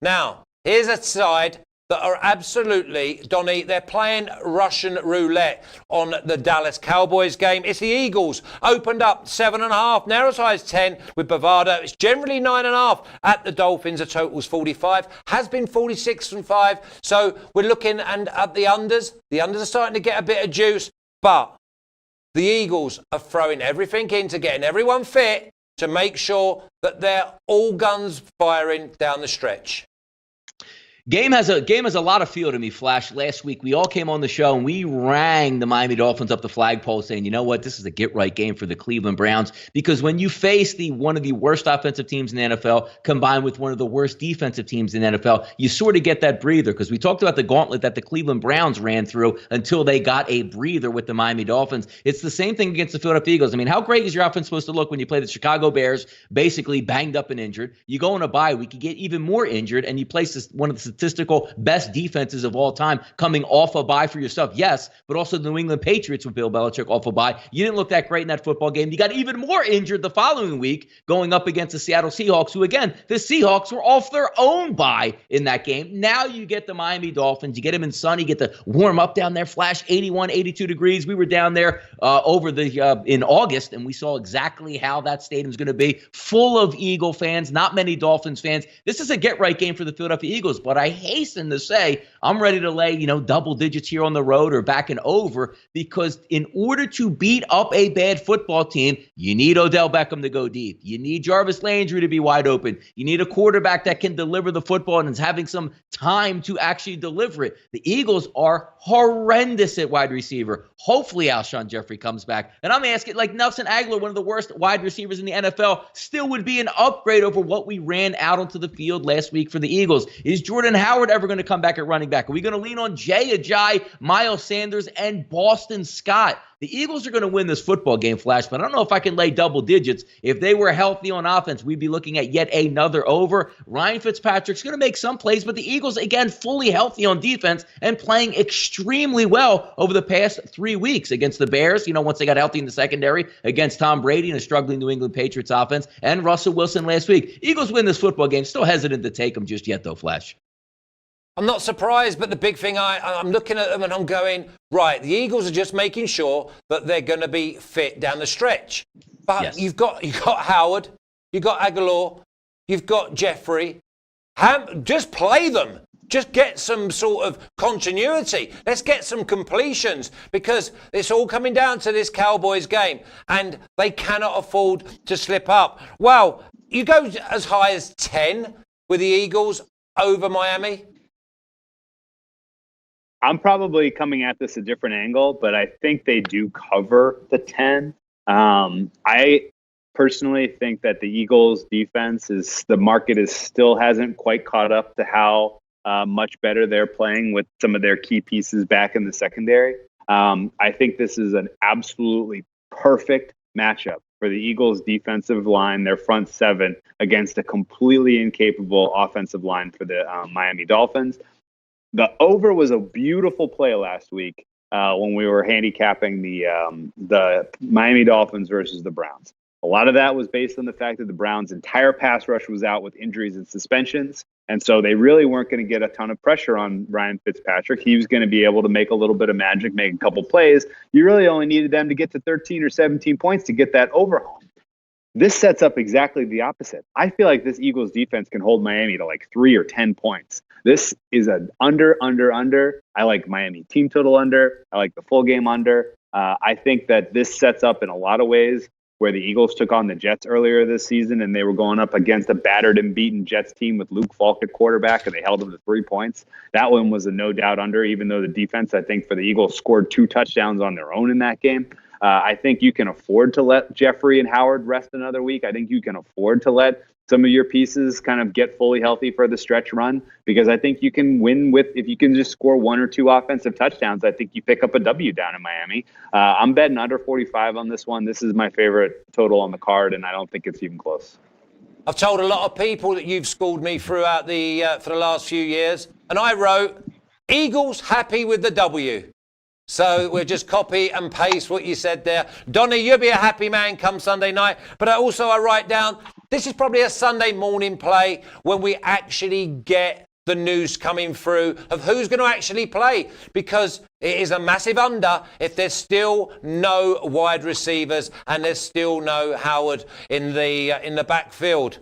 Now, here's a side that are absolutely, Donnie, they're playing Russian roulette on the Dallas Cowboys game. It's the Eagles, opened up 7.5, now as high as 10 with Bovada. It's generally 9.5 at the Dolphins. The total's 45, has been 46.5. So we're looking and at the unders. The unders are starting to get a bit of juice, but the Eagles are throwing everything into getting everyone fit to make sure that they're all guns firing down the stretch. Game has a lot of feel to me, Flash. Last week, we all came on the show and we rang the Miami Dolphins up the flagpole saying, you know what, this is a get-right game for the Cleveland Browns, because when you face one of the worst offensive teams in the NFL combined with one of the worst defensive teams in the NFL, you sort of get that breather, because we talked about the gauntlet that the Cleveland Browns ran through until they got a breather with the Miami Dolphins. It's the same thing against the Philadelphia Eagles. I mean, how great is your offense supposed to look when you play the Chicago Bears, basically banged up and injured? You go on a bye week, you get even more injured, and you place one of the statistical best defenses of all time coming off a bye for yourself. Yes, but also the New England Patriots with Bill Belichick off a bye. You didn't look that great in that football game. You got even more injured the following week going up against the Seattle Seahawks, who, again, the Seahawks were off their own bye in that game. Now you get the Miami Dolphins. You get them in sun. You get to warm up down there, Flash, 81, 82 degrees. We were down there in August, and we saw exactly how that stadium's going to be, full of Eagle fans, not many Dolphins fans. This is a get-right game for the Philadelphia Eagles, but I hasten to say I'm ready to lay, double digits here on the road or back and over, because in order to beat up a bad football team, you need Odell Beckham to go deep. You need Jarvis Landry to be wide open. You need a quarterback that can deliver the football and is having some time to actually deliver it. The Eagles are horrendous at wide receiver. Hopefully Alshon Jeffrey comes back. And I'm asking, like, Nelson Aguilar, one of the worst wide receivers in the NFL, still would be an upgrade over what we ran out onto the field last week for the Eagles. Is Jordan Howard ever going to come back at running back? Are we going to lean on Jay Ajayi, Miles Sanders, and Boston Scott? The Eagles are going to win this football game, Flash, but I don't know if I can lay double digits. If they were healthy on offense, we'd be looking at yet another over. Ryan Fitzpatrick's going to make some plays, but the Eagles, again, fully healthy on defense and playing extremely well over the past 3 weeks against the Bears, once they got healthy in the secondary, against Tom Brady and a struggling New England Patriots offense, and Russell Wilson last week. Eagles win this football game. Still hesitant to take them just yet, though, Flash. I'm not surprised, but the big thing, I'm looking at them and I'm going, right, the Eagles are just making sure that they're going to be fit down the stretch. But yes, you've got Howard, you've got Aguilar, you've got Jeffrey. Just play them. Just get some sort of continuity. Let's get some completions, because it's all coming down to this Cowboys game, and they cannot afford to slip up. Well, you go as high as 10 with the Eagles over Miami. I'm probably coming at this a different angle, but I think they do cover the 10. I personally think that the Eagles defense the market still hasn't quite caught up to how much better they're playing with some of their key pieces back in the secondary. I think this is an absolutely perfect matchup for the Eagles defensive line, their front seven, against a completely incapable offensive line for the Miami Dolphins. The over was a beautiful play last week when we were handicapping the Miami Dolphins versus the Browns. A lot of that was based on the fact that the Browns' entire pass rush was out with injuries and suspensions, and so they really weren't going to get a ton of pressure on Ryan Fitzpatrick. He was going to be able to make a little bit of magic, make a couple plays. You really only needed them to get to 13 or 17 points to get that over home. This sets up exactly the opposite. I feel like this Eagles defense can hold Miami to like 3 or 10 points. This is an under. I like Miami team total under. I like the full game under. I think that this sets up in a lot of ways where the Eagles took on the Jets earlier this season, and they were going up against a battered and beaten Jets team with Luke Falk at quarterback, and they held them to 3 points. That one was a no doubt under, even though the defense, I think, for the Eagles scored 2 touchdowns on their own in that game. I think you can afford to let Jeffrey and Howard rest another week. I think you can afford to let some of your pieces kind of get fully healthy for the stretch run, because I think you can win if you can just score 1 or 2 offensive touchdowns. I think you pick up a W down in Miami. I'm betting under 45 on this one. This is my favorite total on the card, and I don't think it's even close. I've told a lot of people that you've schooled me throughout for the last few years, and I wrote, Eagles happy with the W. So we'll just copy and paste what you said there. Donnie, you'll be a happy man come Sunday night. But I write down This is probably a Sunday morning play when we actually get the news coming through of who's going to actually play, because it is a massive under if there's still no wide receivers and there's still no Howard in the backfield.